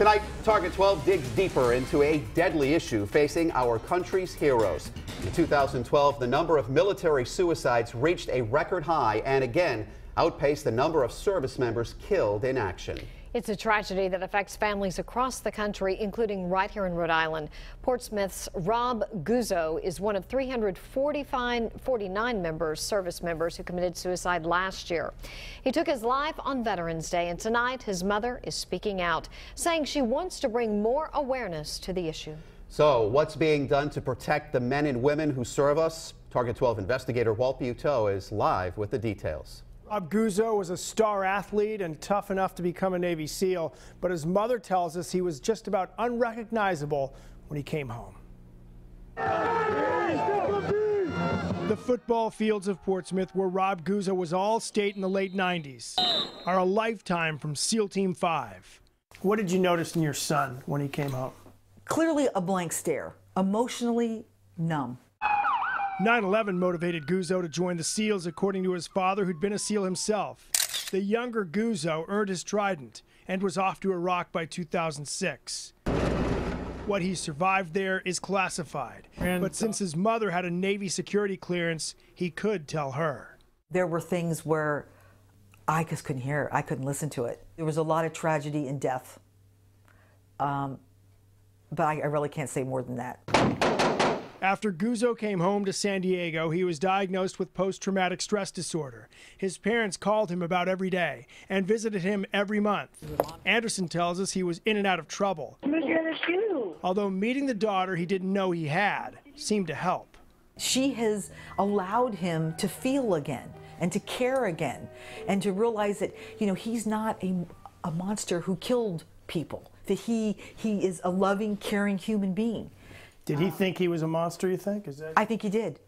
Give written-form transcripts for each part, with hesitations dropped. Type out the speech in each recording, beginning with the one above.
Tonight, Target 12 digs deeper into a deadly issue facing our country's heroes. In 2012, the number of military suicides reached a record high and again outpaced the number of service members killed in action. It's a tragedy that affects families across the country, including right here in Rhode Island. Portsmouth's Rob Guzzo is one of 349 service members who committed suicide last year. He took his life on Veterans Day, and tonight his mother is speaking out, saying she wants to bring more awareness to the issue. So what's being done to protect the men and women who serve us? Target 12 investigator Walt Buteau is live with the details. Rob Guzzo was a star athlete and tough enough to become a Navy SEAL, but his mother tells us he was just about unrecognizable when he came home. The football fields of Portsmouth, where Rob Guzzo was All-State in the late 90s, are a lifetime from SEAL Team 5. What did you notice in your son when he came home? Clearly a blank stare, emotionally numb. 9/11 motivated Guzzo to join the SEALs, according to his father, who'd been a SEAL himself. The younger Guzzo earned his trident and was off to Iraq by 2006. What he survived there is classified, but since his mother had a Navy security clearance, he could tell her. There were things where I just couldn't hear it. I couldn't listen to it. There was a lot of tragedy and death, but I really can't say more than that. After Guzzo came home to San Diego, he was diagnosed with post-traumatic stress disorder. His parents called him about every day and visited him every month. Anderson tells us he was in and out of trouble, although meeting the daughter he didn't know he had seemed to help. She has allowed him to feel again and to care again and to realize that, you know, he's not a monster who killed people, that he is a loving, caring human being. Did he think he was a monster, you think? I think he did.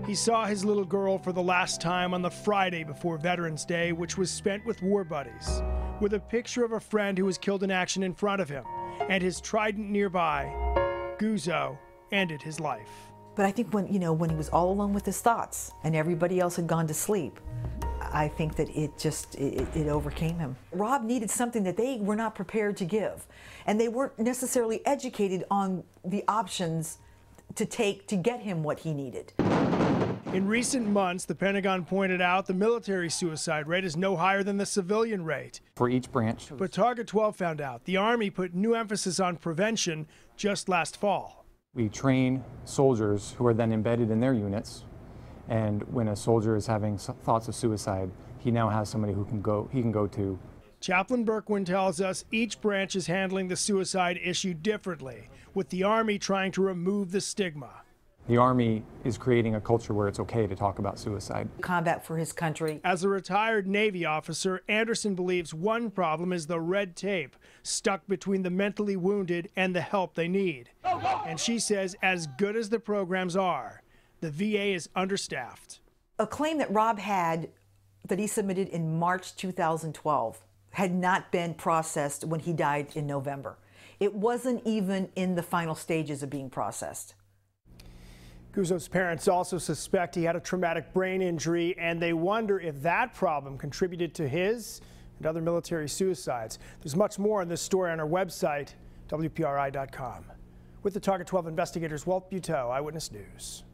He saw his little girl for the last time on the Friday before Veterans Day, which was spent with war buddies, with a picture of a friend who was killed in action in front of him, and his trident nearby. Guzzo ended his life. But I think when he was all alone with his thoughts and everybody else had gone to sleep, I think that it overcame him. Rob needed something that they were not prepared to give, and they weren't necessarily educated on the options to take to get him what he needed. In recent months, the Pentagon pointed out the military suicide rate is no higher than the civilian rate for each branch. But Target 12 found out the Army put new emphasis on prevention just last fall. We train soldiers who are then embedded in their units. And when a soldier is having thoughts of suicide, he now has somebody he can go to. Chaplain Berkwin tells us each branch is handling the suicide issue differently, with the Army trying to remove the stigma. The Army is creating a culture where it's okay to talk about suicide. Combat for his country. As a retired Navy officer, Anderson believes one problem is the red tape stuck between the mentally wounded and the help they need. And she says as good as the programs are, the VA is understaffed. A claim that Rob had that he submitted in March 2012 had not been processed when he died in November. It wasn't even in the final stages of being processed. Guzzo's parents also suspect he had a traumatic brain injury, and they wonder if that problem contributed to his and other military suicides. There's much more on this story on our website, WPRI.com. With the Target 12 investigators, Walt Buteau, Eyewitness News.